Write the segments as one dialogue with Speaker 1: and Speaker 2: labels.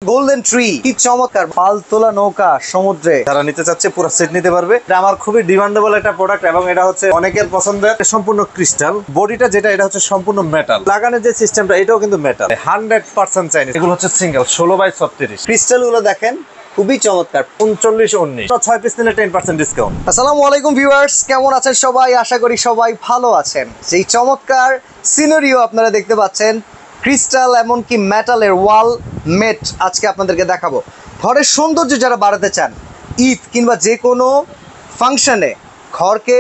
Speaker 1: Golden tree কি চমৎকার পাল তোলা নৌকা সমুদ্রে
Speaker 2: যারা নিতে চাচ্ছে পুরো সেট নিতে পারবে। এটা আমার খুবই ডিমান্ডেবল একটা প্রোডাক্ট এবং এটা হচ্ছে অনেকের পছন্দের। সম্পূর্ণ ক্রিস্টাল বডিটা যেটা এটা হচ্ছে সম্পূর্ণ মেটাল। লাগানোর যে সিস্টেমটা এটাও কিন্তু মেটাল 100% চাইনিজ। এগুলো হচ্ছে সিঙ্গেল 16x36
Speaker 1: ক্রিস্টাল গুলো দেখেন খুবই চমৎকার।
Speaker 2: 39-19 6 পিস নিলে 10% ডিসকাউন্ট।
Speaker 1: আসসালামু আলাইকুম ভিউয়ার্স, কেমন আছেন সবাই? আশা করি সবাই ভালো আছেন। যেই চমৎকার সিনারিও আপনারা দেখতে পাচ্ছেন, ক্রিস্টাল এমনকি মেটালের ওয়াল মেট আজকে আপনাদেরকে দেখাবো। ঘরের সৌন্দর্য যারা বাড়াতে চান, ঈদ কিংবা যে কোনো ফাংশনে ঘরকে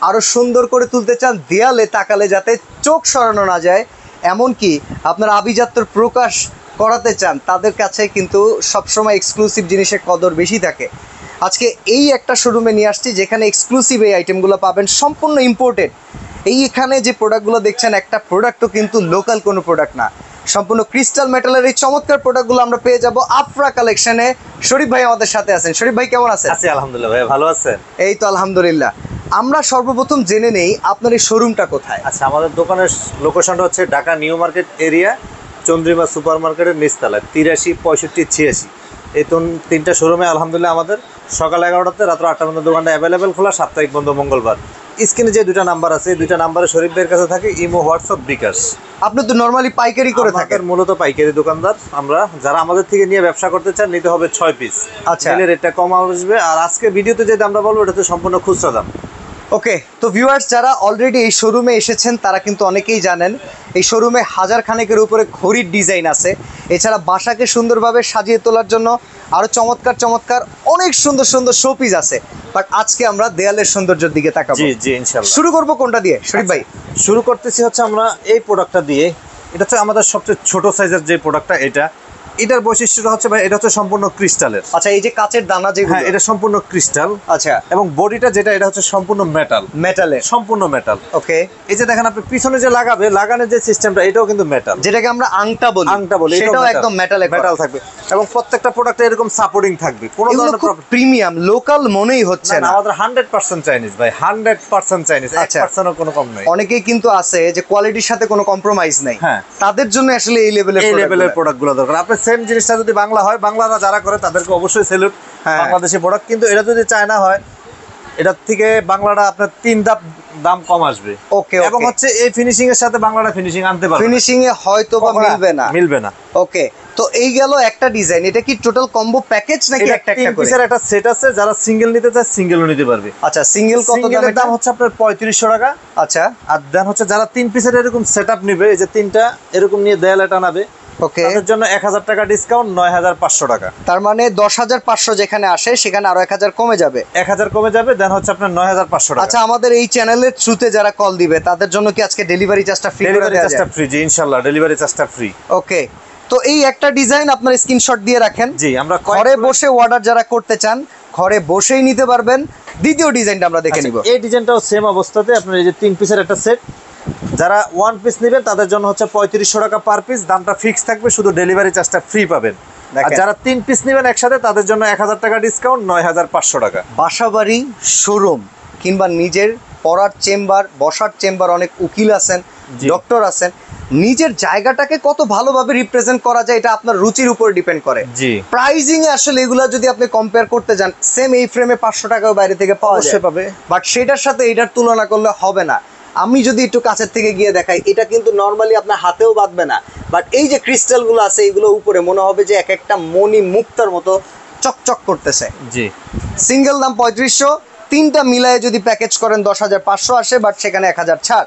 Speaker 1: আরও সুন্দর করে তুলতে চান, দেয়ালে তাকালে যাতে চোখ সরানো না যায়, এমনকি আপনার আভিজাত্যর প্রকাশ করাতে চান, তাদের কাছে কিন্তু সবসময় এক্সক্লুসিভ জিনিসের কদর বেশি থাকে। আজকে এই একটা শোরুমে নিয়ে আসছি যেখানে এক্সক্লুসিভ এই আইটেমগুলো পাবেন, সম্পূর্ণ ইম্পোর্টেড। এইখানে যে প্রোডাক্টগুলো দেখছেন, একটা প্রোডাক্টও কিন্তু লোকাল কোনো প্রোডাক্ট না, সম্পূর্ণ ক্রিস্টাল মেটালের এই চমৎকার প্রোডাক্টগুলো আমরা পেয়ে যাব আফরা কালেকশনে। শরীফ ভাই আমাদের সাথে আছেন। শরীফ ভাই কেমন আছেন?
Speaker 2: আছি আলহামদুলিল্লাহ ভাই, ভালো আছেন?
Speaker 1: এই তো আলহামদুলিল্লাহ। আমরা সর্বপ্রথম জেনে নেই আপনার এই শোরুমটা কোথায়।
Speaker 2: আচ্ছা, আমাদের দোকানের লোকেশনটা হচ্ছে Dhaka new market area, Chandrima super মার্কেটের নিচতলায় 83, 65, 86 এই তিনটা শোরুমে আলহামদুলিল্লাহ আমাদের সকাল 11টাতে রাত 8টা পর্যন্ত দোকানটা অ্যাভেলেবেল খোলা, সাপ্তাহিক বন্ধ মঙ্গলবার। স্ক্রিনে যে দুইটা নাম্বার আছে, এই দুইটা নাম্বারে শরীফ ভাইয়ের কাছে থাকে ইমো, হোয়াটসঅ্যাপ, বিকাশ।
Speaker 1: আপনি তো নরমালি পাইকারি করে থাকেন?
Speaker 2: মূলত পাইকারি দোকানদার আমরা। যারা আমাদের থেকে নিয়ে ব্যবসা করতে চান, নিতে হবে 6 পিস।
Speaker 1: আচ্ছা,
Speaker 2: রেটটা কম আসবে। আর আজকে ভিডিওতে যে দামটা বলবো এটা তো সম্পূর্ণ খুচরা দাম।
Speaker 1: ওকে, তো ভিউয়ার্স যারা অলরেডি এই শোরুমে এসেছেন তারা কিন্তু অনেকেই জানেন এই শোরুমে হাজার খানেকের উপরে ঘড়ির ডিজাইন আছে। এছাড়া বাসাকে সুন্দরভাবে সাজিয়ে তোলার জন্য আরও চমৎকার চমৎকার অনেক সুন্দর সুন্দর শোপিস আছে। বাট আজকে আমরা দেয়ালের সৌন্দর্যের দিকে তাকাবো।
Speaker 2: জি জি ইনশাআল্লাহ।
Speaker 1: শুরু করব কোনটা দিয়ে শরীফ ভাই?
Speaker 2: শুরু করতেছি হচ্ছে আমরা এই প্রোডাক্টটা দিয়ে। এটা হচ্ছে আমাদের সবচেয়ে ছোট সাইজের যে প্রোডাক্টটা। এটার বৈশিষ্ট্যটা হচ্ছে ভাই, এটা হচ্ছে সম্পূর্ণ ক্রিস্টালের।
Speaker 1: আচ্ছা, এই যে কাচের দানা যেগুলো,
Speaker 2: হ্যাঁ এটা সম্পূর্ণ ক্রিস্টাল।
Speaker 1: আচ্ছা,
Speaker 2: এবং বডিটা যেটা এটা হচ্ছে সম্পূর্ণ মেটাল।
Speaker 1: মেটালের,
Speaker 2: সম্পূর্ণ মেটাল।
Speaker 1: ওকে।
Speaker 2: এই যে দেখেন আপনি পিছনে যে লাগানোর যে সিস্টেমটা এটাও কিন্তু মেটাল,
Speaker 1: যেটাকে আমরা আংটা বলি, সেটাও একদম মেটাল
Speaker 2: থাকবে। এবং প্রত্যেকটা প্রোডাক্টে এরকম সাপোর্টিং থাকবে। কোনো ধরনের
Speaker 1: প্রিমিয়াম লোকাল মনেই হচ্ছে না।
Speaker 2: আমাদের 100% চাইনিজ ভাই, 100% চাইনিজ, 1% কোনো কম নাই।
Speaker 1: অনেকেই কিন্তু আছে যে কোয়ালিটির সাথে কোনো কম্প্রোমাইজ নাই,
Speaker 2: হ্যাঁ,
Speaker 1: তাদের জন্য আসলে এই লেভেলের
Speaker 2: প্রোডাক্টগুলো দরকার। আপনি সেম জিনিসটা যদি বাংলা হয়, বাংলারা যারা করে তাদেরকে অবশ্যই স্যালুট, বাংলাদেশি প্রোডাক্ট। কিন্তু এটা যদি চায়না হয়, এটার থেকে বাংলাটা আপনার 3 ধাপ দাম কম আসবে।
Speaker 1: ওকে,
Speaker 2: এবং হচ্ছে এই ফিনিশিং এর সাথে বাংলাটা ফিনিশিং আনতে পারবে,
Speaker 1: ফিনিশিং এ হয়তো বা মিলবে না। ওকে, তো এই গেল একটা ডিজাইন। এটা কি টোটাল কম্বো প্যাকেজ নাকি একটা একটা করে?
Speaker 2: পিসের একটা সেট আছে, যারা সিঙ্গেল নিতে চায় সিঙ্গেলও নিতে পারবে।
Speaker 1: আচ্ছা, সিঙ্গেল কত
Speaker 2: দাম হচ্ছে আপনার 3500 টাকা।
Speaker 1: আচ্ছা,
Speaker 2: আর দেন হচ্ছে যারা 3 পিসের এরকম সেটআপ নেবে, এই যে 3টা এরকম নিয়ে দেয়ালে টানাবে,
Speaker 1: ওকে,
Speaker 2: তাদের জন্য 1000 টাকা ডিসকাউন্ট, 9500 টাকা।
Speaker 1: তার মানে 10500 যেখানে আসে সেখানে আরো 1000 কমে যাবে।
Speaker 2: 1000 কমে যাবে, দেন হচ্ছে আপনার 9500 টাকা।
Speaker 1: আচ্ছা, আমাদের এই চ্যানেলের থ্রুতে যারা কল দিবে তাদের জন্য কি আজকে ডেলিভারি চার্জটা ফ্রি?
Speaker 2: ডেলিভারি চার্জটা ফ্রি, জি ইনশাআল্লাহ ডেলিভারি চার্জটা ফ্রি।
Speaker 1: ওকে, তো এই একটা ডিজাইন আপনার স্ক্রিনশট দিয়ে রাখেন।
Speaker 2: জি, আমরা
Speaker 1: ঘরে বসে অর্ডার যারা করতে চান ঘরে বসেই নিতে পারবেন। দ্বিতীয় ডিজাইনটা আমরা দেখে নিব।
Speaker 2: এই ডিজাইনটাও সেম অবস্থাতে আপনার এই যে 3 পিসের একটা সেট, যারা 1 পিস নেবেন তাদের জন্য হচ্ছে 3500 টাকা পার পিস। দামটা ফিক্স থাকবে, শুধু ডেলিভারি চার্জটা ফ্রি পাবেন। আর যারা 3 পিস নেবেন একসাথে তাদের জন্য 1000 টাকা ডিসকাউন্ট, 9500 টাকা।
Speaker 1: বাসাবাড়ি, শোরুম কিংবা নিজের পড়ার চেম্বার, বসার চেম্বার, অনেক উকিল আছেন, ডক্টর আছেন, নিজের জায়গাটাকে কত ভালোভাবে রিপ্রেজেন্ট করা যায় এটা আপনার রুচির উপর ডিপেন্ড করে।
Speaker 2: জি,
Speaker 1: প্রাইজিং এ আসলে এগুলো যদি আপনি কম্পেয়ার করতে যান, সেম এই ফ্রেমে 500 টাকাও বাইরে থেকে পাওয়া যাবে, বাট সেটার সাথে এটার তুলনা করলে হবে না। আমি যদি একটু কাছের থেকে গিয়ে দেখাই, এটা কিন্তু নর্মালি আপনার হাতেও বাঁধবে না, বাট এই যে ক্রিস্টালগুলো আছে এগুলো উপরে মনে হবে যে এক একটা মণি মুক্তার মতো চকচক করতেছে।
Speaker 2: জি,
Speaker 1: সিঙ্গেল দাম 3500, 3টা মিলায়ে যদি প্যাকেজ করেন 10500 আসে, বাট সেখানে 1000 ছাড়,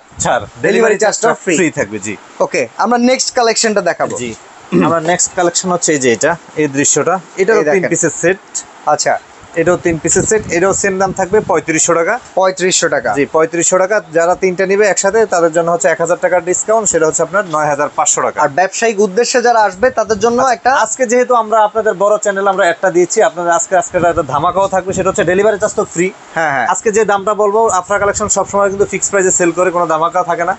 Speaker 1: ডেলিভারি চার্জটা ফ্রি
Speaker 2: থাকবে। জি,
Speaker 1: ওকে, আমরা নেক্সট কালেকশনটা দেখাবো।
Speaker 2: জি, আমরা নেক্সট কালেকশন হচ্ছে এই যে এই দৃশ্যটা, এটাও 3 পিসের সেট।
Speaker 1: আচ্ছা,
Speaker 2: এটাও 3 পিসের সেট, এটাও সেম দাম থাকবে 3500 টাকা।
Speaker 1: 3500 টাকা,
Speaker 2: জি 3500 টাকা। যারা 3টা নিবে একসাথে তাদের জন্য হচ্ছে 1000 টাকার ডিসকাউন্ট, সেটা হচ্ছে আপনার 9500 টাকা।
Speaker 1: আর ব্যবসায়িক উদ্দেশ্যে যারা আসবে তাদের জন্য একটা,
Speaker 2: আজকে যেহেতু আমরা আপনাদের বড় চ্যানেল আমরা একটা দিয়েছি আপনাদের, আজকে একটা ধামাকাও থাকবে, সেটা হচ্ছে ডেলিভারি চার্জ তো ফ্রি।
Speaker 1: হ্যাঁ হ্যাঁ,
Speaker 2: আজকে যে দামটা বলবো, আফরা কালেকশন সবসময় কিন্তু ফিক্সড প্রাইসে সেল করে, কোনো ধামাকা থাকে না।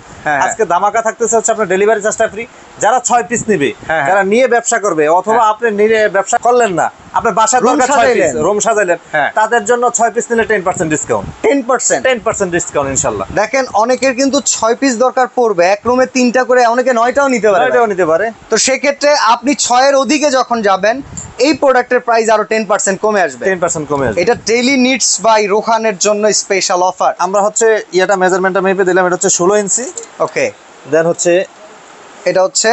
Speaker 2: আজকে ধামাকা থাকতেছে হচ্ছে আপনার ডেলিভারি চার্জটা ফ্রি। যারা 6 পিস নিবে, যারা নিয়ে ব্যবসা করবে, অথবা আপনি নিয়ে ব্যবসা করলেন না, আপনার বাসায়
Speaker 1: Room
Speaker 2: দরকার 6
Speaker 1: সাজাইলেন।
Speaker 2: পিস রুম সাজাইলেন,
Speaker 1: হ্যাঁ।
Speaker 2: তাদের জন্য 6 পিস নিলে 10% ডিসকাউন্ট,
Speaker 1: 10%।
Speaker 2: 10% ডিসকাউন্ট ইনশাআল্লাহ।
Speaker 1: দেখেন অনেকের কিন্তু 6 পিস দরকার পড়বে, এক রুমে 3টা করে, অনেকে 9টাও নিতে পারে।
Speaker 2: এটাও নিতে পারে।
Speaker 1: তো সেক্ষেত্রে আপনি 6 এর ওদিকে যখন যাবেন এই প্রোডাক্টের প্রাইস আরো 10% কমে আসবে।
Speaker 2: 10% কমে আসবে।
Speaker 1: এটা ডেইলি নিডস বাই রোহানের জন্য স্পেশাল অফার।
Speaker 2: আমরা হচ্ছে ইয়াটা মেজারমেন্টটা মেপে দিলাম, এটা হচ্ছে 16 ইঞ্চি,
Speaker 1: ওকে,
Speaker 2: দেন হচ্ছে
Speaker 1: এটা হচ্ছে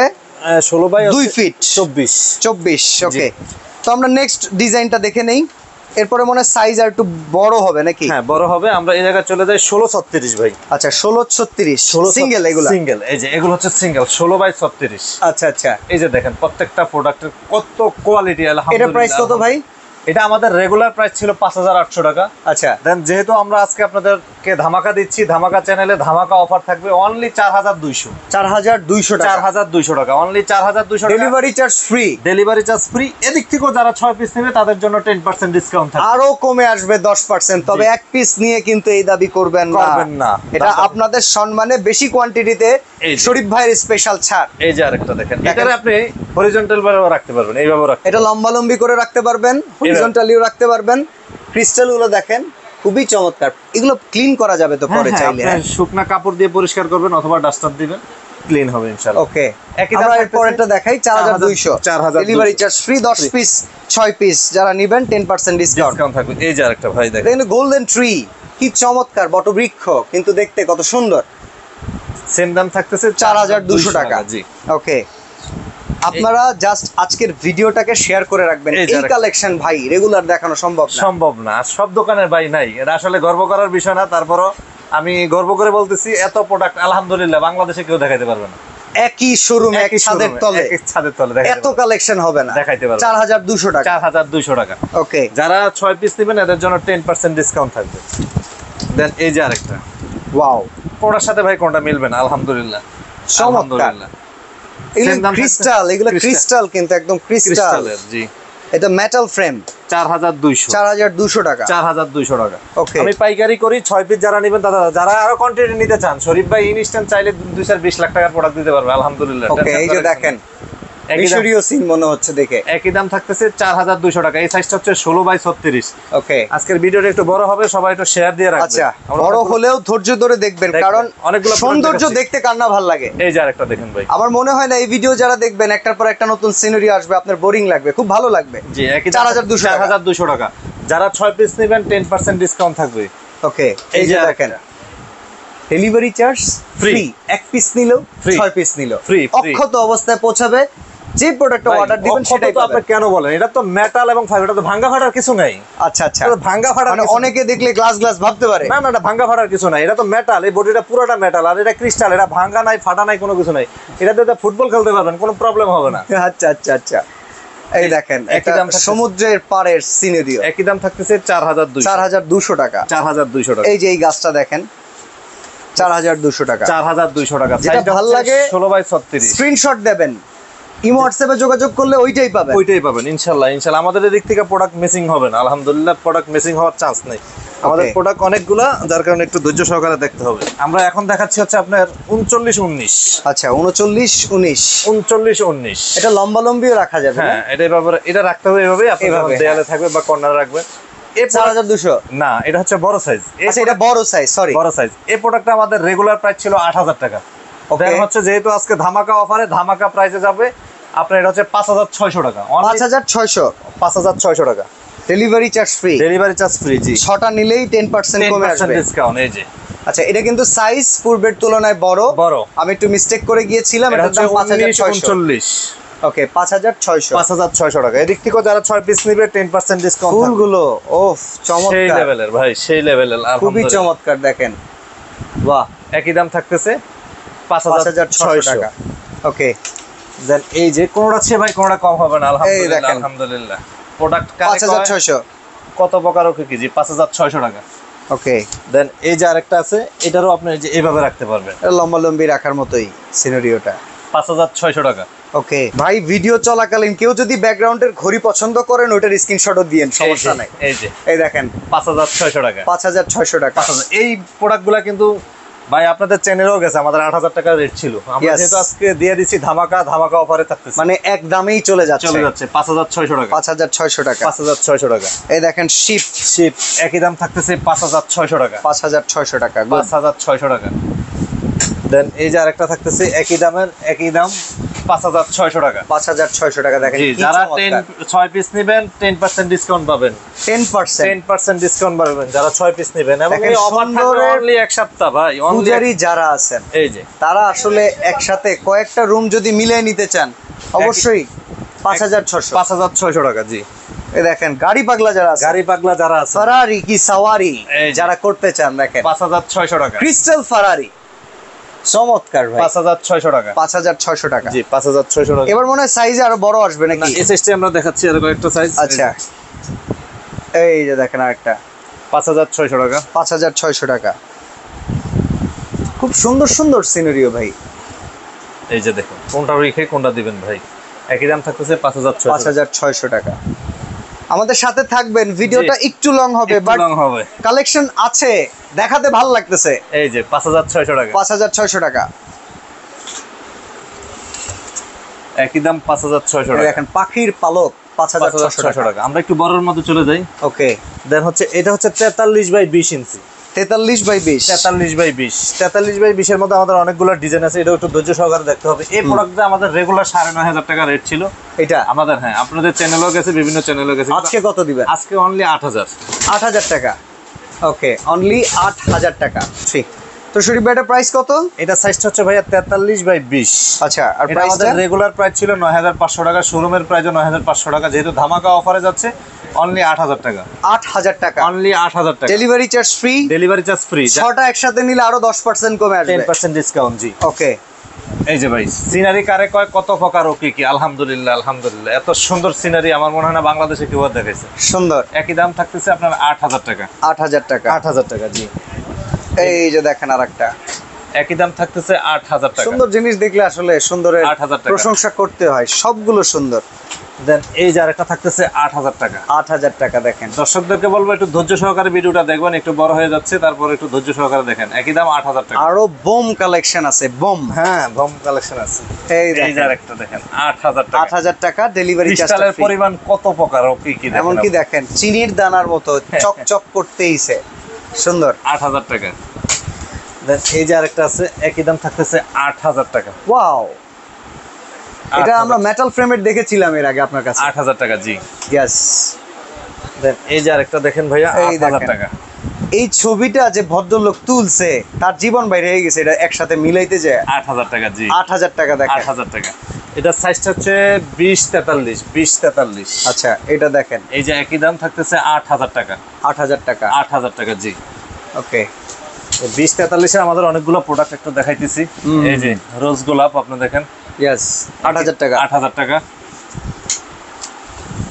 Speaker 2: 16 বাই
Speaker 1: 2 ফিট
Speaker 2: 24।
Speaker 1: ওকে। তো আমরা নেক্সট ডিজাইনটা দেখে নেই, এরপরে মনে হয় সাইজ আর একটু বড় হবে নাকি?
Speaker 2: হ্যাঁ বড় হবে। আমরা এই জায়গায় চলে যাই 16-36 ভাই।
Speaker 1: আচ্ছা 16-36 সিঙ্গেল এগুলা?
Speaker 2: সিঙ্গেল, এই যে এগুলো হচ্ছে সিঙ্গেল 16 বাই 36।
Speaker 1: আচ্ছা আচ্ছা,
Speaker 2: এই যে দেখেন প্রত্যেকটা প্রোডাক্টের কত কোয়ালিটি
Speaker 1: এটা
Speaker 2: আলহামদুলিল্লাহ।
Speaker 1: প্রাইস কত ভাই?
Speaker 2: এটা আমাদের রেগুলার প্রাইস ছিল 5800 টাকা।
Speaker 1: আচ্ছা,
Speaker 2: দেন যেহেতু আমরা আজকে আপনাদেরকে ধামাকা দিচ্ছি, ধামাকা চ্যানেলে ধামাকা অফার থাকবে অনলি 4200
Speaker 1: 4200 টাকা,
Speaker 2: 4200 টাকা, অনলি 4200 টাকা।
Speaker 1: Delivery charge free.
Speaker 2: Delivery charge free. এদিক থেকেও যারা 6 পিস নেবে তাদের জন্য 10% ডিসকাউন্ট থাকবে।
Speaker 1: আরো কমে আসবে 10%। তবে এক পিস নিয়ে কিন্তু এই দাবি করবেন
Speaker 2: না।
Speaker 1: এটা আপনাদের সম্মানে বেশি কোয়ান্টিটিতে
Speaker 2: এই যে।
Speaker 1: শরীফ ভাইয়ের স্পেশাল ছাড়।
Speaker 2: এই যে আরেকটা দেখেন, এটারে আপনি হরিজন্টাল ভাবেও রাখতে পারবেন, এইভাবেও রাখতে
Speaker 1: এটা লম্বালম্বি করে রাখতে পারবেন, হরিজন্টালিও রাখতে পারবেন। ক্রিস্টাল গুলো দেখেন খুবই চমৎকার, এগুলো ক্লিন করা যাবে তো পরে চাইলে।
Speaker 2: আপনি শুকনা কাপড় দিয়ে পরিষ্কার করবেন অথবা ডাস্টার দিবেন, ক্লিন হবে ইনশাআল্লাহ।
Speaker 1: ওকে,
Speaker 2: একই দাম
Speaker 1: আমরা
Speaker 2: থাকতেছে।
Speaker 1: এরপরেরটা দেখাই 4200,
Speaker 2: 4200
Speaker 1: delivery charge free. 10 piece 6 piece যারা নেবেন 10% ডিসকাউন্ট
Speaker 2: ডিসকাউন্ট থাকবে। এই যে আরেকটা ভাই দেখেন,
Speaker 1: দেখেন গোল্ডেন ট্রি, কি চমৎকার বটবৃক্ষ, কিন্তু দেখতে কত সুন্দর।
Speaker 2: সেম দাম থাকতেছে
Speaker 1: 4200 টাকা।
Speaker 2: জি।
Speaker 1: ওকে, আপনারা জাস্ট আজকের ভিডিওটাকে শেয়ার করে রাখবেন।
Speaker 2: এই যে
Speaker 1: এই
Speaker 2: আরেকটা।
Speaker 1: কালেকশন ভাই রেগুলার দেখানো সম্ভব না।
Speaker 2: সম্ভব না, আর সব দোকানের ভাই নাই। এটা আসলে গর্ব করার বিষয় না, তারপরও আমি গর্ব করে বলতেছি এত প্রোডাক্ট আলহামদুলিল্লাহ বাংলাদেশে কেউ দেখাইতে পারবে না।
Speaker 1: একই শোরুমে এক
Speaker 2: একই
Speaker 1: ছাদের
Speaker 2: showroom-এ,
Speaker 1: তলে
Speaker 2: একই ছাদের তলে দেখাইতে
Speaker 1: এত
Speaker 2: পারবে
Speaker 1: কালেকশন হবে না।
Speaker 2: দেখাইতে পারবে।
Speaker 1: 4200 টাকা।
Speaker 2: 4200 টাকা।
Speaker 1: ওকে,
Speaker 2: যারা 6 পিস নেবেন এদের জন্য 10% ডিসকাউন্ট থাকবে। দেন এই যে আরেকটা,
Speaker 1: ওয়াও,
Speaker 2: কোনটার সাথে ভাই কোনটা মিলবে না আলহামদুলিল্লাহ।
Speaker 1: চমৎকার।
Speaker 2: আলহামদুলিল্লাহ।
Speaker 1: এগুলো
Speaker 2: Same দাম
Speaker 1: ক্রিস্টাল, এগুলো
Speaker 2: ক্রিস্টাল।
Speaker 1: ক্রিস্টাল কিন্তু একদম ক্রিস্টাল।
Speaker 2: ক্রিস্টালের, জি।
Speaker 1: এটা মেটাল ফ্রেম,
Speaker 2: 4200
Speaker 1: 4200 টাকা।
Speaker 2: 4200 টাকা।
Speaker 1: Okay.
Speaker 2: আমি পাইকারি করি, 6 পিস যারা নেবেন তারা, যারা আরো কোয়ান্টিটি নিতে চান শরীফ ভাই ইনস্ট্যান্ট চাইলে 2-20 লাখ টাকার প্রোডাক্ট দিতে পারবে আলহামদুলিল্লাহ।
Speaker 1: ওকে, এই যে দেখেন মিশরীয় সিন মনে হচ্ছে দেখে।
Speaker 2: একই দাম থাকতেছে 4200 টাকা। এই সাইজটা হচ্ছে 16 বাই 36।
Speaker 1: ওকে,
Speaker 2: আজকের ভিডিওটা একটু বড় হবে, সবাই একটু শেয়ার দিয়ে রাখবেন।
Speaker 1: আচ্ছা,
Speaker 2: আমরা
Speaker 1: বড়
Speaker 2: অনেকগুলো-
Speaker 1: হলেও ধৈর্য ধরে দেখবেন,
Speaker 2: দেখবেন।
Speaker 1: কারণ
Speaker 2: অনেকগুলো product
Speaker 1: সৌন্দর্য
Speaker 2: দেখাচ্ছি।
Speaker 1: দেখতে কার না ভালো লাগে।
Speaker 2: এই যে আরেকটা দেখেন ভাই।
Speaker 1: আমার মনে হয় না এই ভিডিও যারা দেখবেন একটার পর একটা নতুন সিনারি আসবে, আপনার বোরিং লাগবে, খুব ভালো লাগবে।
Speaker 2: জি, একই
Speaker 1: 4200 টাকা।
Speaker 2: 4200 টাকা। যারা 6 পিস নেবেন 10% ডিসকাউন্ট থাকবে।
Speaker 1: ওকে, এই
Speaker 2: এই
Speaker 1: যে
Speaker 2: যে
Speaker 1: দেখেন ডেলিভারি চার্জ ফ্রি,
Speaker 2: Free।
Speaker 1: এক পিস নিলেও
Speaker 2: Free।
Speaker 1: 6 পিস নিলেও
Speaker 2: Free, free।
Speaker 1: অক্ষত অবস্থায় পৌঁছাবে। যে প্রোডাক্টটা
Speaker 2: ভাই,
Speaker 1: অর্ডার দিবেন
Speaker 2: অক্ষত
Speaker 1: সেটাই
Speaker 2: তো আপনি
Speaker 1: পাবেন।
Speaker 2: কেন বলেন? এটা তো মেটাল এবং ফাইবার, এটা তো ভাঙ্গা ফাটার কিছু নাই।
Speaker 1: আচ্ছা আচ্ছা,
Speaker 2: এটা তো ভাঙ্গা ফাটার
Speaker 1: মানে
Speaker 2: কিছু নাই।
Speaker 1: অনেকে দেখলে গ্লাস গ্লাস ভাবতে পারে।
Speaker 2: না না না, ভাঙ্গা ফাটার কিছু নাই। এটা তো মেটাল, এই বডিটা পুরোটা মেটাল, আর এটা ক্রিস্টাল। এটা ভাঙ্গা নাই, ফাটা নাই, কোনো কিছু নাই। এটাতে তো ফুটবল খেলতে পারবেন, কোনো প্রবলেম হবে না।
Speaker 1: আচ্ছা আচ্ছা আচ্ছা, এই দেখেন
Speaker 2: একই
Speaker 1: একটা
Speaker 2: দাম থাকতেছে।
Speaker 1: সমুদ্রের পাড়ের সিনারিও,
Speaker 2: একই দাম থাকতেছে 4200।
Speaker 1: 4200 টাকা।
Speaker 2: 4200 টাকা।
Speaker 1: এই যে এই গাছটা দেখেন 4200 টাকা।
Speaker 2: 4200 টাকা।
Speaker 1: যেটা
Speaker 2: সাইজটা
Speaker 1: ভাল
Speaker 2: হচ্ছে
Speaker 1: লাগে
Speaker 2: 16 বাই 36।
Speaker 1: স্ক্রিনশট দেবেন, ইমো হোয়াটসঅ্যাপে যোগাযোগ করলে ওইটাই পাবেন।
Speaker 2: ওইটাই পাবেন ইনশাআল্লাহ। ইনশাআল্লাহ আমাদের এদিক থেকে প্রোডাক্ট মিসিং হবে না আলহামদুলিল্লাহ। প্রোডাক্ট মিসিং হওয়ার চান্স নেই। আমাদের
Speaker 1: Okay.
Speaker 2: প্রোডাক্ট অনেকগুলা, যার কারণে একটু ধৈর্য সহকারে দেখতে হবে। আমরা এখন দেখাচ্ছি হচ্ছে আপনার 39-19।
Speaker 1: আচ্ছা 39-19,
Speaker 2: 39-19।
Speaker 1: এটা লম্বা লম্বিও রাখা যাবে না?
Speaker 2: হ্যাঁ, এটা এভাবে, এটা রাখতে হবে এভাবে। আপনি
Speaker 1: এভাবে,
Speaker 2: যখন দেয়ালে থাকবে বা কর্নারে রাখবেন। এই
Speaker 1: 4200।
Speaker 2: না, এটা হচ্ছে বড় সাইজ।
Speaker 1: আচ্ছা এটা বড় সাইজ, সরি।
Speaker 2: বড় সাইজ। এই প্রোডাক্টটা আমাদের রেগুলার প্রাইস ছিল 8000 টাকা।
Speaker 1: Okay.
Speaker 2: দেন হচ্ছে যেহেতু আজকে ধামাকা অফারে ধামাকা প্রাইসে যাবে আপনার, এটা হচ্ছে 5600 টাকা।
Speaker 1: 5600,
Speaker 2: 5600 টাকা।
Speaker 1: Delivery charge free,
Speaker 2: delivery charge free. জি,
Speaker 1: 6টা নিলেই 10% কমে
Speaker 2: 10%
Speaker 1: আসবে।
Speaker 2: ডিসকাউন্ট। এই যে
Speaker 1: আচ্ছা এটা কিন্তু সাইজ পূর্বের তুলনায় বড়।
Speaker 2: বড়।
Speaker 1: আমি একটু মিস্টেক করে গিয়েছিলাম,
Speaker 2: এটা
Speaker 1: এটার
Speaker 2: হচ্ছে
Speaker 1: দাম 5600।
Speaker 2: 19-39।
Speaker 1: ওকে 5600।
Speaker 2: 5600 টাকা। এদিক থেকে যারা 6 পিস নিবে 10% ডিসকাউন্ট।
Speaker 1: ফুলগুলো ওফ
Speaker 2: সেই
Speaker 1: চমৎকার,
Speaker 2: লেভেলের ভাই, সেই লেভেলের
Speaker 1: খুবই
Speaker 2: আলহামদুলিল্লাহ।
Speaker 1: চমৎকার দেখেন। বাহ,
Speaker 2: একই দাম থাকতেছে
Speaker 1: 5600 টাকা। ওকে,
Speaker 2: দেন এই যে কোনটা আছে ভাই, কোনটা কম হবে না আলহামদুলিল্লাহ।
Speaker 1: দেখেন।
Speaker 2: আলহামদুলিল্লাহ। প্রোডাক্ট
Speaker 1: 5600।
Speaker 2: কত প্রকারও কেজি, 5600 টাকা।
Speaker 1: ওকে,
Speaker 2: দেন এই যে আরেকটা আছে, এটারও আপনি যে এইভাবে রাখতে পারবেন।
Speaker 1: এটা লম্বা লম্বি রাখার মতোই সিনারিওটা।
Speaker 2: 5600 টাকা।
Speaker 1: ওকে ভাই, ভিডিও চলাকালীন কেউ যদি ব্যাকগ্রাউন্ডের ঘড়ি পছন্দ করেন ওটার স্ক্রিনশটও দিয়েন, সমস্যা নাই।
Speaker 2: এই যে
Speaker 1: এই দেখেন
Speaker 2: 5600 টাকা।
Speaker 1: 5600 টাকা।
Speaker 2: 5000। এই প্রোডাক্টগুলো কিন্তু ভাই আপনাদের চ্যানেলেও গেছে, আমাদের 8,000 টাকার রেট ছিল, আমরা
Speaker 1: Yes.
Speaker 2: যেহেতু আজকে দিয়ে দিচ্ছি ধামাকা অফারে থাকতেছে,
Speaker 1: মানে এক দামেই চলে যাচ্ছে
Speaker 2: 5,600 টাকা,
Speaker 1: 5,600 টাকা।
Speaker 2: 5,600 টাকা।
Speaker 1: এই দেখেন শিপ
Speaker 2: শিপ একই দাম থাকতেছে 5,600 টাকা,
Speaker 1: 5,600 টাকা। Good.
Speaker 2: 5,600 টাকা। দেন এই যে আরেকটা থাকতেছে একই দাম 5,600 টাকা।
Speaker 1: 5,600 টাকা দেখেন
Speaker 2: জি,
Speaker 1: কি
Speaker 2: যারা
Speaker 1: চমৎকার।
Speaker 2: 6 পিস নেবেন 10% ডিসকাউন্ট পাবেন,
Speaker 1: 10%
Speaker 2: 10% ডিসকাউন্ট পাবেন যারা 6 পিস নেবেন, এবং
Speaker 1: দেখেন
Speaker 2: এই অফার থাকবে
Speaker 1: সুন্দরের
Speaker 2: অনলি এক সপ্তাহ ভাই, অনলি
Speaker 1: পূজারি যারা আছেন
Speaker 2: এই যে
Speaker 1: তারা আসলে একসাথে কয়েকটা রুম যদি মিলিয়ে নিতে চান অবশ্যই 5,600।
Speaker 2: 5,600 টাকা। জি,
Speaker 1: এই দেখেন গাড়ি পাগলা যারা আছে,
Speaker 2: গাড়ি পাগলা যারা আছে
Speaker 1: ফারারি কি সাওয়ারি
Speaker 2: এই যে।
Speaker 1: যারা করতে চান দেখেন
Speaker 2: 5,600 টাকা,
Speaker 1: ক্রিস্টাল ফারারি চমৎকার ভাই।
Speaker 2: 5,600 টাকা।
Speaker 1: 5,600 টাকা।
Speaker 2: জি, 5,600 টাকা।
Speaker 1: এবার মনে হয় সাইজে আরো বড় আসবে
Speaker 2: না,
Speaker 1: নাকি?
Speaker 2: এসএসটি আমরা দেখাচ্ছি আর কয়েকটা সাইজ।
Speaker 1: আচ্ছা এই যে দেখেন আরেকটা
Speaker 2: 5,600 টাকা।
Speaker 1: 5,600 টাকা। খুব সুন্দর সুন্দর সিনারিও ভাই।
Speaker 2: এই যে দেখুন কোনটা রেখে কোনটা দিবেন ভাই, একই দাম থাকতেছে 5,600
Speaker 1: 5,600 টাকা। আমাদের সাথে থাকবেন, ভিডিওটা একটু লং হবে বাট
Speaker 2: লং হবে,
Speaker 1: কালেকশন আছে, দেখাতে ভালো লাগতেছে।
Speaker 2: এই যে 5,600 টাকা,
Speaker 1: 5,600 টাকা।
Speaker 2: একই দাম 5,600
Speaker 1: এই
Speaker 2: টাকা।
Speaker 1: দেখেন পাখির পালক 5,600
Speaker 2: 5,600
Speaker 1: টাকা।
Speaker 2: টাকা। আমরা একটু বড়র মধ্যে চলে যাই।
Speaker 1: ওকে
Speaker 2: দেন হচ্ছে এটা হচ্ছে 43 বাই 20 ইঞ্চি,
Speaker 1: 43/20।
Speaker 2: 43 বাই 20, 43 বাই 20 এর মধ্যে আমাদের অনেকগুলো ডিজাইন আছে, এটা একটু ধৈর্য সহকারে দেখতে হবে। এই প্রোডাক্টটা আমাদের রেগুলার 9,500 টাকা রেট ছিল
Speaker 1: এটা
Speaker 2: আমাদের, হ্যাঁ আপনাদের চ্যানেলেও গেছে, বিভিন্ন চ্যানেলেও গেছে।
Speaker 1: আজকে কত দিবেন?
Speaker 2: আজকে অনলি 8,000।
Speaker 1: 8,000 টাকা। ওকে অনলি 8,000 টাকা। ঠিক। তো শরীফ ভাই এটার প্রাইস কত?
Speaker 2: এটা সাইজটা হচ্ছে ভাইয়া 43 বাই 20।
Speaker 1: আচ্ছা আর
Speaker 2: এটা আমাদের
Speaker 1: প্রাইসটা?
Speaker 2: রেগুলার প্রাইস ছিল 9,500 টাকা, শোরুমের প্রাইসও 9,500 টাকা, যেহেতু ধামাকা অফারে যাচ্ছে অনলি 8,000 টাকা।
Speaker 1: 8,000 টাকা।
Speaker 2: অনলি 8,000 টাকা।
Speaker 1: Delivery charge free.
Speaker 2: Delivery charge free.
Speaker 1: 6টা একসাথে নিলে আরো 10% কমে আসবে।
Speaker 2: 10% ডিসকাউন্ট। জি,
Speaker 1: ওকে
Speaker 2: এই যে ভাই সিনারি কারে কয় কত প্রকার ও কি কি, আলহামদুলিল্লাহ আলহামদুলিল্লাহ, এত সুন্দর সিনারি আমার মনে হয় না বাংলাদেশে কেউ আর দেখাইছে।
Speaker 1: সুন্দর।
Speaker 2: একই দাম থাকতেছে আপনার 8,000 টাকা।
Speaker 1: 8,000 টাকা।
Speaker 2: 8,000 টাকা। জি,
Speaker 1: এই যে দেখেন আরেকটা
Speaker 2: একই দাম থাকতেছে 8,000 টাকা।
Speaker 1: সুন্দর জিনিস দেখলে আসলে সুন্দরের
Speaker 2: 8,000 টাকা।
Speaker 1: প্রশংসা করতে হয়, সবগুলো সুন্দর।
Speaker 2: দেন এই যে আরেকটা থাকতেছে 8,000 টাকা।
Speaker 1: 8,000 টাকা দেখেন।
Speaker 2: দর্শকদেরকে বলবো একটু ধৈর্য সহকারে ভিডিওটা দেখবেন, একটু বড় হয়ে যাচ্ছে, তারপর একটু ধৈর্য সহকারে দেখেন। একই দাম 8,000 টাকা।
Speaker 1: আরো বোম কালেকশন আছে, বোম।
Speaker 2: হ্যাঁ, বম কালেকশন আছে।
Speaker 1: এই
Speaker 2: এই যে
Speaker 1: দেখেন
Speaker 2: আরেকটা দেখেন 8,000 টাকা।
Speaker 1: 8,000 টাকা ডেলিভারি চার্জ
Speaker 2: ক্রিস্টালের পরিমাণ কত প্রকার ও কি কি,
Speaker 1: এমন কি দেখেন চিনির দানার মতো চকচক করতেইছে, সুন্দর।
Speaker 2: 8,000 টাকা। দেন এই যে আরেকটা আছে একই দাম থাকতেছে 8,000 টাকা।
Speaker 1: ওয়াও, এটা
Speaker 2: 8,000
Speaker 1: আমরা মেটাল ফ্রেমের দেখেছিলাম এর আগে আপনার কাছে।
Speaker 2: 8,000 টাকা। জি,
Speaker 1: ইয়েস।
Speaker 2: দেন এই যে আরেকটা দেখেন ভাইয়া
Speaker 1: এই
Speaker 2: 8,000
Speaker 1: দেখেন।
Speaker 2: টাকা।
Speaker 1: এই ছবিটা যে ভদ্রলোক তুলছে তার জীবন বাইরে হয়ে গেছে, এটা একসাথে মিলাইতে যায়।
Speaker 2: 8,000 টাকা। জি,
Speaker 1: 8,000 টাকা দেখেন।
Speaker 2: 8,000 টাকা। এটা সাইজটা হচ্ছে 20-43।
Speaker 1: আচ্ছা এটা দেখেন
Speaker 2: এই যে একই দাম থাকতেছে 8,000 টাকা।
Speaker 1: 8,000 টাকা।
Speaker 2: 8,000 টাকা। জি,
Speaker 1: ওকে
Speaker 2: 20-43 এর আমাদের অনেকগুলো প্রোডাক্ট একটু দেখাইতেছি। এই যে রোজ গোলাপ আপনি দেখেন,
Speaker 1: ইয়েস 8,000 টাকা।
Speaker 2: 8,000 টাকা।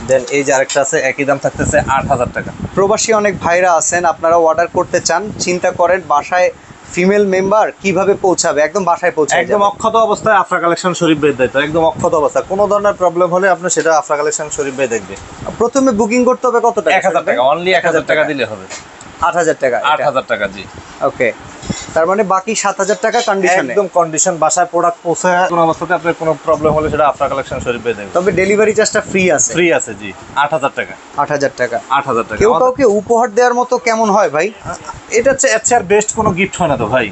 Speaker 2: দেন এই যে আরেকটা আছে একই দাম থাকতেছে 8,000 টাকা।
Speaker 1: প্রবাসী অনেক ভাইরা আছেন, আপনারা অর্ডার করতে চান, চিন্তা করেন বাসায় ফিমেল মেম্বার কিভাবে পৌঁছাবে, একদম বাসায় পৌঁছায়
Speaker 2: একদম অক্ষত অবস্থায় আফরা কালেকশন শরীফ ভাই দায়িত্ব, একদম অক্ষত অবস্থা, কোনো ধরনের প্রবলেম হলে আপনি সেটা আফরা কালেকশন শরীফ ভাই দেখবে।
Speaker 1: প্রথমে বুকিং করতে হবে কত টাকা?
Speaker 2: 1,000 টাকা। অনলি 1,000 টাকা দিলে হবে।
Speaker 1: 8,000 টাকা।
Speaker 2: 8,000 টাকা। জি,
Speaker 1: ওকে, তার মানে বাকি 7,000 টাকা কন্ডিশনে।
Speaker 2: একদম কন্ডিশন, বাসায় প্রোডাক্ট পৌঁছায় কোনো অবস্থাতে আপনার কোনো প্রবলেম হলে সেটা আফরা কালেকশন শরীফ ভাই দেখবে।
Speaker 1: তবে ডেলিভারি চার্জটা ফ্রি আছে।
Speaker 2: ফ্রি আছে। জি, 8,000 টাকা।
Speaker 1: 8,000 টাকা।
Speaker 2: 8,000 টাকা।
Speaker 1: কেউ কাউকে উপহার দেওয়ার মতো কেমন হয় ভাই?
Speaker 2: এটা হচ্ছে এর চেয়ে আর বেস্ট কোনো গিফট হয় না তো ভাই।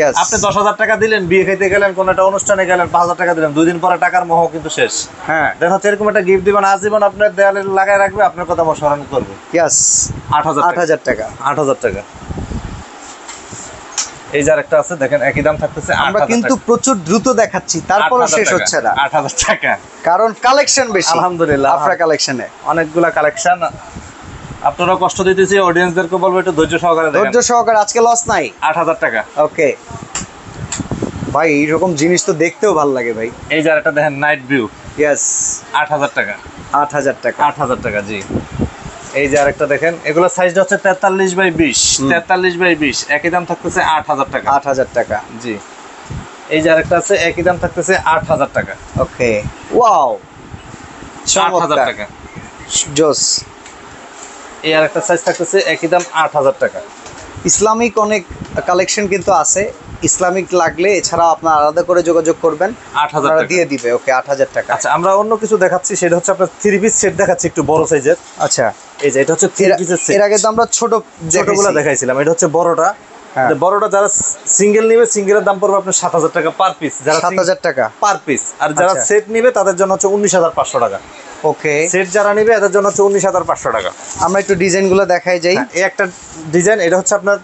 Speaker 1: Yes.
Speaker 2: আপনি 10,000 টাকা দিলেন, বিয়ে খাইতে গেলেন, কোনো একটা অনুষ্ঠানে গেলেন, 5,000 টাকা দিলেন, 2 দিন পরে টাকার মোহ কিন্তু শেষ।
Speaker 1: হ্যাঁ
Speaker 2: দেন হচ্ছে এরকম একটা গিফট দিবেন, আজীবন আপনার দেয়ালে লাগায় রাখবে, আপনার কথা স্মরণ করবে।
Speaker 1: ইয়েস
Speaker 2: 8,000 টাকা।
Speaker 1: 8,000 টাকা।
Speaker 2: 8,000 টাকা। এই যে আরেকটা আছে দেখেন একই দাম থাকতেছে 8,000
Speaker 1: আমরা
Speaker 2: টাকা।
Speaker 1: কিন্তু প্রচুর দ্রুত দেখাচ্ছি, তারপরও
Speaker 2: 8,000
Speaker 1: শেষ
Speaker 2: টাকা।
Speaker 1: হচ্ছে না,
Speaker 2: 8,000 টাকা।
Speaker 1: কারণ কালেকশন বেশি।
Speaker 2: আলহামদুলিল্লাহ।
Speaker 1: আফরা কালেকশনে
Speaker 2: অনেকগুলা কালেকশন, আপনারা কষ্ট দিতেছি, অডিয়েন্সদেরকে বলবো একটু ধৈর্য সহকারে দেখেন।
Speaker 1: ধৈর্য সহকারে, আজকে লস নাই।
Speaker 2: 8,000 টাকা।
Speaker 1: ওকে ভাই, এইরকম জিনিস তো দেখতেও ভালো লাগে ভাই।
Speaker 2: এই যে আরেকটা দেখেন নাইট ভিউ,
Speaker 1: ইয়েস
Speaker 2: 8,000 টাকা।
Speaker 1: 8,000 টাকা।
Speaker 2: 8,000 টাকা। জি, এই যে আরেকটা দেখেন, এগুলো সাইজটা হচ্ছে 43 বাই 20। 43 বাই 20 একই দাম থাকতেছে 8,000 টাকা।
Speaker 1: 8,000 টাকা।
Speaker 2: জি, এই যে আরেকটা আছে একই দাম থাকতেছে 8,000 টাকা।
Speaker 1: ওকে ওয়াও
Speaker 2: 8,000 টাকা।
Speaker 1: জোস।
Speaker 2: এই আরেকটা সাইজ থাকতেছে একই দাম 8,000 টাকা।
Speaker 1: ইসলামিক অনেক কালেকশন কিন্তু আছে, ইসলামিক লাগলে এছাড়া আপনার আলাদা করে যোগাযোগ করবেন,
Speaker 2: 8,000
Speaker 1: আপনারা
Speaker 2: টাকা।
Speaker 1: দিয়ে দিবে। ওকে, 8,000 টাকা।
Speaker 2: আচ্ছা আমরা অন্য কিছু দেখাচ্ছি, সেটা হচ্ছে আপনার 3 পিস সেট দেখাচ্ছি একটু বড় সাইজের।
Speaker 1: আচ্ছা,
Speaker 2: এই যে এটা হচ্ছে 3 পিসের সেট।
Speaker 1: এর আগে তো আমরা
Speaker 2: ছোটগুলো দেখাইছিলাম, এটা হচ্ছে বড়টা।
Speaker 1: হ্যাঁ।
Speaker 2: বড়টা যারা সিঙ্গেল নিবে, সিঙ্গেলের দাম পড়বে আপনার 7,000 টাকা পার পিস, যারা
Speaker 1: 7,000 টাকা
Speaker 2: পার পিস। আর যারা
Speaker 1: আচ্ছা।
Speaker 2: সেট নিবে তাদের জন্য হচ্ছে 19,500 টাকা।
Speaker 1: ওকে,
Speaker 2: সেট যারা নিবে এদের জন্য হচ্ছে 19,500 টাকা।
Speaker 1: আমরা একটু ডিজাইনগুলো দেখাই যাই।
Speaker 2: হ্যাঁ, এই একটা ডিজাইন, এটা হচ্ছে আপনার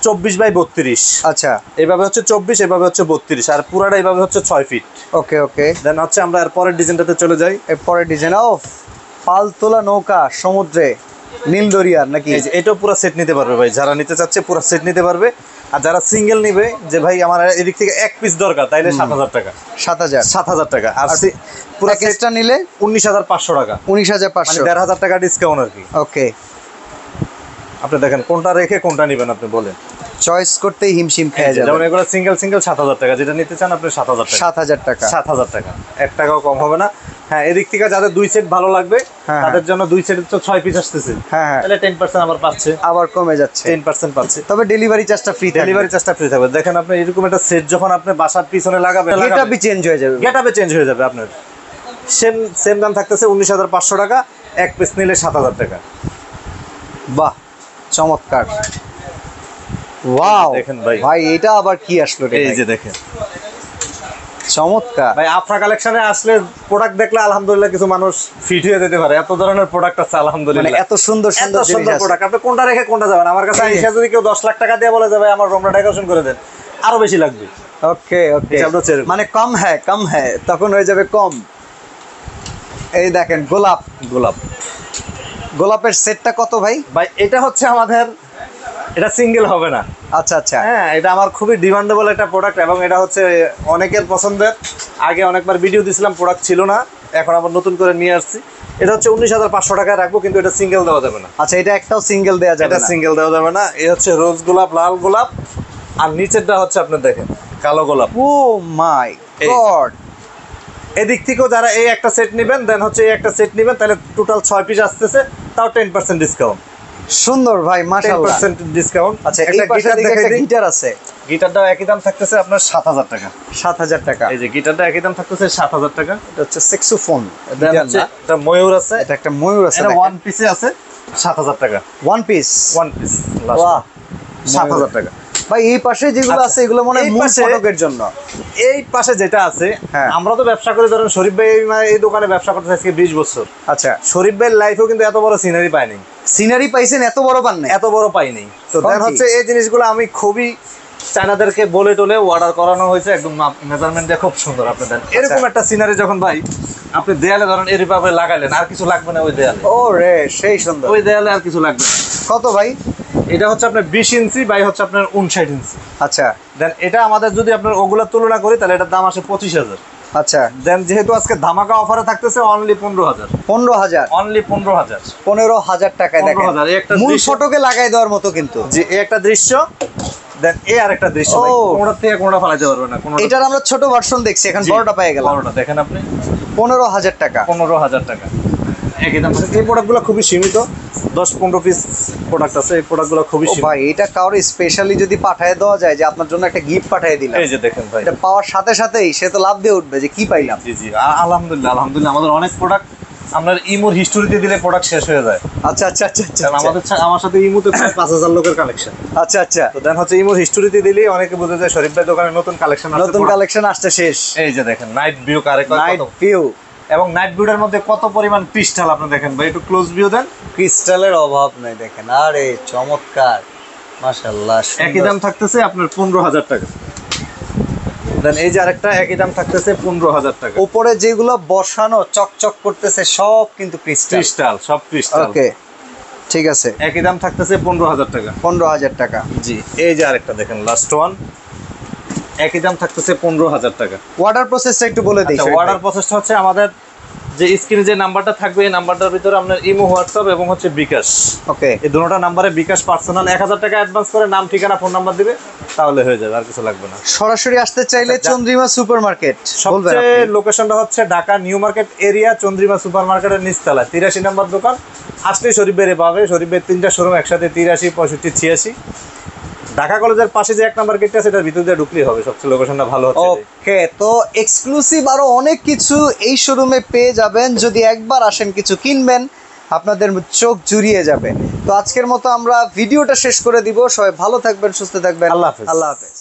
Speaker 2: 24x32।
Speaker 1: আচ্ছা,
Speaker 2: এইভাবে হচ্ছে 24, এভাবে হচ্ছে 32, আর পুরাটা এইভাবে হচ্ছে 6 ফিট।
Speaker 1: ওকে ওকে।
Speaker 2: দেন হচ্ছে আমরা এর পরের ডিজাইনটাতে চলে যাই।
Speaker 1: এরপরে ডিজাইন অফ পালতোলা নৌকা সমুদ্রে, নীল দরিয়ার নাকি?
Speaker 2: এই যে এটাও পুরো সেট নিতে পারবে ভাই, যারা নিতে চাচ্ছে পুরো সেট নিতে পারবে। আর যারা সিঙ্গেল নিবে, যে ভাই আমার এদিক থেকে এক পিস দরকার, তাইলে 7,000 টাকা।
Speaker 1: 7,000।
Speaker 2: 7,000 টাকা। আর পুরো
Speaker 1: প্যাকেজটা নিলে
Speaker 2: 19,500 টাকা, মানে
Speaker 1: 19,500।
Speaker 2: 1,500 টাকা ডিসকাউন্ট আর কি।
Speaker 1: ওকে,
Speaker 2: আপনি দেখেন কোনটা রেখে কোনটা নেবেন, আপনি বলেন।
Speaker 1: চয়েস করতেই হিমশিম খেয়ে যাবে।
Speaker 2: যেমন এগুলো সিঙ্গেল 7,000 টাকা, যেটা নিতে চান আপনি 7,000 টাকা।
Speaker 1: 7,000 টাকা।
Speaker 2: 7,000 টাকা, 1 টাকাও কম হবে না। হ্যাঁ, এদিক থেকে যাদের 2 সেট ভালো লাগবে,
Speaker 1: হ্যাঁ,
Speaker 2: তাদের জন্য 2 সেট তো 6 পিস আসতেছে,
Speaker 1: হ্যাঁ হ্যাঁ,
Speaker 2: তাহলে 10% আবার পাচ্ছে,
Speaker 1: আবার কমে যাচ্ছে।
Speaker 2: 10% পাচ্ছে।
Speaker 1: তবে ডেলিভারি চার্জটা ফ্রি থাকবে।
Speaker 2: ডেলিভারি চার্জটা ফ্রি থাকবে। দেখেন আপনি এরকম একটা সেট যখন আপনি বাসার পিছনে লাগাবেন,
Speaker 1: এটা বি চেঞ্জ হয়ে যাবে।
Speaker 2: গেটআপে চেঞ্জ হয়ে যাবে আপনার। সেম দাম থাকতেছে 19,500 টাকা, এক পিস নিলে 7,000 টাকা।
Speaker 1: বাহ, চমৎকার। ওয়াও,
Speaker 2: দেখেন ভাই।
Speaker 1: ভাই এটা আবার কি আসলো রে
Speaker 2: এই
Speaker 1: ভাই?
Speaker 2: যে দেখেন
Speaker 1: চমৎকার।
Speaker 2: ভাই, আফরা কালেকশনে আসলে প্রোডাক্ট দেখলে আলহামদুলিল্লাহ কিছু মানুষ ফিট হয়ে যেতে পারে, এত ধরনের প্রোডাক্ট আছে
Speaker 1: মানে
Speaker 2: আলহামদুলিল্লাহ।
Speaker 1: এত সুন্দর
Speaker 2: এত
Speaker 1: সুন্দর জিনিস
Speaker 2: সুন্দর
Speaker 1: আছে।
Speaker 2: প্রোডাক্ট, আপনি কোনটা রেখে কোনটা যাবেন। আমার কাছে
Speaker 1: হ্যাঁ।
Speaker 2: এসে যদি কেউ 10 লাখ টাকা দিয়ে বলে যাবে আমার রুমটা ডেকোরেশন করে দেন, আরো বেশি লাগবে।
Speaker 1: ওকে ওকে,
Speaker 2: হিসাবটা হচ্ছে এরকম।
Speaker 1: মানে কম হ্যাঁ তখন হয়ে যাবে কম। এই দেখেন গোলাপ,
Speaker 2: গোলাপ
Speaker 1: গোলাপের সেটটা কত ভাই?
Speaker 2: ভাই, এটা হচ্ছে আমাদের, এটা সিঙ্গেল হবে না।
Speaker 1: আচ্ছা আচ্ছা,
Speaker 2: হ্যাঁ, এটা আমার খুবই ডিমান্ডেবল একটা প্রোডাক্ট, এবং এটা হচ্ছে অনেকের পছন্দের। আগে অনেকবার ভিডিও দিয়েছিলাম, প্রোডাক্ট ছিল না, এখন আবার নতুন করে নিয়ে আসছি। এটা হচ্ছে 19,500 টাকায় রাখবো, কিন্তু এটা সিঙ্গেল দেওয়া যাবে না।
Speaker 1: আচ্ছা, এটা একটাও সিঙ্গেল দেওয়া যাবে
Speaker 2: এটা
Speaker 1: না।
Speaker 2: সিঙ্গেল দেওয়া যাবে না। এই হচ্ছে রোজ গোলাপ, লাল গোলাপ, আর নিচেরটা হচ্ছে আপনার দেখেন কালো গোলাপ।
Speaker 1: ও মাই
Speaker 2: এই।
Speaker 1: গড,
Speaker 2: এদিক থেকেও যারা এই একটা সেট নেবেন, দেন হচ্ছে এই একটা সেট নেবেন, তাহলে টোটাল 6 পিস আসতেছে, তাও 10% ডিসকাউন্ট।
Speaker 1: সুন্দর ভাই, মাশাআল্লাহ।
Speaker 2: 10% ডিসকাউন্ট।
Speaker 1: আচ্ছা, এই
Speaker 2: একটা
Speaker 1: পাশে
Speaker 2: গিটার
Speaker 1: দিকে
Speaker 2: দেখাই
Speaker 1: একটা
Speaker 2: দিই।
Speaker 1: গিটার আছে,
Speaker 2: গিটারটাও একই দাম থাকতেছে আপনার 7,000 টাকা।
Speaker 1: 7,000 টাকা।
Speaker 2: এই যে গিটারটা একই দাম থাকতেছে 7,000 টাকা।
Speaker 1: এটা হচ্ছে স্যাক্সোফোন,
Speaker 2: দেন হচ্ছে একটা ময়ূর আছে,
Speaker 1: এটা একটা ময়ূর আছে,
Speaker 2: এটা ওয়ান পিসে আছে 7,000 টাকা।
Speaker 1: One piece.
Speaker 2: ওয়ান পিস
Speaker 1: বাহ,
Speaker 2: 7,000 টাকা।
Speaker 1: ভাই এই পাশে যেগুলো
Speaker 2: আচ্ছা,
Speaker 1: আছে এগুলো মনে হয়
Speaker 2: এই
Speaker 1: মূল
Speaker 2: পাশে-
Speaker 1: ফটকের জন্য।
Speaker 2: এই পাশে যেটা আছে,
Speaker 1: হ্যাঁ।
Speaker 2: আমরা তো ব্যবসা করি, ধরেন শরীফ ভাই এই দোকানে ব্যবসা করতে আজকে 20 বছর।
Speaker 1: আচ্ছা,
Speaker 2: শরীফ ভাইয়ের লাইফেও কিন্তু এত বড় সিনারি পায়নি,
Speaker 1: সিনারি পাইছেন এত বড় পান না?
Speaker 2: এত বড় পাইনি। তো
Speaker 1: কোন
Speaker 2: দেন
Speaker 1: কি?
Speaker 2: হচ্ছে এই জিনিসগুলো আমি খুবই চায়নাদেরকে বলে টোলে অর্ডার করানো হয়েছে, একদম মেজারমেন্ট দিয়ে খুব সুন্দর। আপনি দেন এরকম একটা সিনারি যখন ভাই আপনি দেয়ালে ধরেন এরভাবে লাগাইলেন, আর কিছু লাগবে না ওই দেয়ালে,
Speaker 1: ও রে, সেই সুন্দর।
Speaker 2: ওই দেয়ালে আর কিছু লাগবে না।
Speaker 1: কত ভাই?
Speaker 2: এটা হচ্ছে আপনার 20 ইঞ্চি বাই হচ্ছে আপনার 59 ইঞ্চি।
Speaker 1: আচ্ছা
Speaker 2: দেন এটা আমাদের যদি আপনার ওগুলা তুলনা করি, তাহলে এটার দাম আসে 25,000।
Speaker 1: আচ্ছা,
Speaker 2: দেন যেহেতু আজকে ধামাকা অফারে থাকতেছে অনলি 15,000,
Speaker 1: 15,000,
Speaker 2: অনলি 15,000।
Speaker 1: 15,000 টাকায় দেখেন,
Speaker 2: 15,000, এই একটা
Speaker 1: মূল
Speaker 2: দৃশ্য-
Speaker 1: ফটকে লাগাই দেওয়ার মতো কিন্তু।
Speaker 2: যে এই একটা দৃশ্য, দেন এই আরেকটা দৃশ্য,
Speaker 1: ও।
Speaker 2: কোনটা থেকে কোনটা ফেলাইতে পারবে না। কোনটা
Speaker 1: এটার আমরা ছোট ভার্সন দেখছি, এখন
Speaker 2: জি,
Speaker 1: বড়টা পেয়ে গেলাম।
Speaker 2: বড়টা দেখেন আপনি
Speaker 1: 15,000 টাকা।
Speaker 2: 15,000 টাকা একই দাম। এই প্রোডাক্টগুলো খুবই সীমিত, 10-15 পিস প্রোডাক্ট আছে, এই প্রোডাক্টগুলো খুবই
Speaker 1: ও
Speaker 2: সীমিত।
Speaker 1: ভাই, এটা কারো স্পেশালি যদি পাঠিয়ে দেওয়া যায়, যে আপনার জন্য একটা গিফট পাঠিয়ে দিলাম,
Speaker 2: এই যে দেখেন ভাই,
Speaker 1: এটা পাওয়ার সাথে সাথেই সে তো লাভ দিয়ে উঠবে যে কি পাইলাম।
Speaker 2: জি জি, আলহামদুলিল্লাহ আলহামদুলিল্লাহ, আমাদের অনেক প্রোডাক্ট আপনার ইমোর হিস্টোরিতে দিলে প্রোডাক্ট শেষ হয়ে যায়।
Speaker 1: আচ্ছা আচ্ছা আচ্ছা আচ্ছা,
Speaker 2: কারণ আমার সাথে ইমোতে প্রায় 5,000 লোকের কালেকশন।
Speaker 1: আচ্ছা আচ্ছা,
Speaker 2: তো দেন হচ্ছে ইমোর হিস্টোরিতে দিলে অনেকে বুঝে যায় শরীফ ভাই দোকানে নতুন কালেকশন আছে।
Speaker 1: নতুন কালেকশন আসছে শেষ।
Speaker 2: এই যে দেখেন নাইট ভিউ কারে কয়
Speaker 1: নাইট
Speaker 2: কত,
Speaker 1: ভিউ,
Speaker 2: এবং নাইট ভিউটার মধ্যে কত পরিমাণ ক্রিস্টাল আপনি দেখেন ভাই, একটু ক্লোজ ভিউ দেন।
Speaker 1: ক্রিস্টালের অভাব নাই দেখেন। আরে চমৎকার, মাশাআল্লাহ।
Speaker 2: একই দাম থাকতেছে আপনার 15,000 টাকা। দেন এই যে আরেকটা একই দাম থাকতেছে 15,000 টাকা।
Speaker 1: উপরে যেগুলো বসানো চকচক করতেছে সব কিন্তু ক্রিস্টাল।
Speaker 2: ক্রিস্টাল, সব ক্রিস্টাল।
Speaker 1: ওকে, ঠিক আছে,
Speaker 2: একই দাম থাকতেছে 15,000 টাকা।
Speaker 1: 15,000 টাকা।
Speaker 2: জি, এই যে আরেকটা দেখেন লাস্ট ওয়ান, একই দাম থাকতেছে 15,000 টাকা।
Speaker 1: অর্ডার প্রসেসটা একটু বলে দিই।
Speaker 2: অর্ডার প্রসেসটা হচ্ছে আমাদের যে স্ক্রিনে যে নাম্বারটা থাকবে, এই নাম্বারটার ভিতরে আপনার ইমো, হোয়াটসঅ্যাপ এবং হচ্ছে বিকাশ,
Speaker 1: ওকে,
Speaker 2: এই দুটোটা নাম্বারে বিকাশ পার্সোনাল 1,000 টাকা অ্যাডভান্স করে নাম, ঠিকানা, ফোন নাম্বার দিবে, তাহলে হয়ে যাবে, আর কিছু লাগবে না।
Speaker 1: সরাসরি আসতে চাইলে চন্দ্রিমা সুপার মার্কেট বলবেন
Speaker 2: সবচেয়ে
Speaker 1: আপনি?
Speaker 2: লোকেশনটা হচ্ছে Dhaka new market area, Chandrima super মার্কেটের নিচতলায় 83 নম্বর দোকান। আসলে শরীফ ভাইরে পাবে। শরীফ ভাই 3টা শোরুম একসাথে, 83, 65, 86। ঢাকা কলেজের পাশে যে 1 নাম্বার গেটটা আছে এটার ভিতর দিয়ে ঢুকলেই হবে, সবচেয়ে লোকেশনটা ভালো হচ্ছে এটাই।
Speaker 1: ওকে, তো এক্সক্লুসিভ আরো অনেক কিছু এই শোরুমে পেয়ে যাবেন, যদি একবার আসেন কিছু কিনবেন আপনাদের চোখ জুড়িয়ে যাবে। তো আজকের মতো আমরা ভিডিওটা শেষ করে দিব। সবাই ভালো থাকবেন, সুস্থ থাকবেন।
Speaker 2: আল্লাহ হাফেজ।
Speaker 1: আল্লাহ হাফেজ।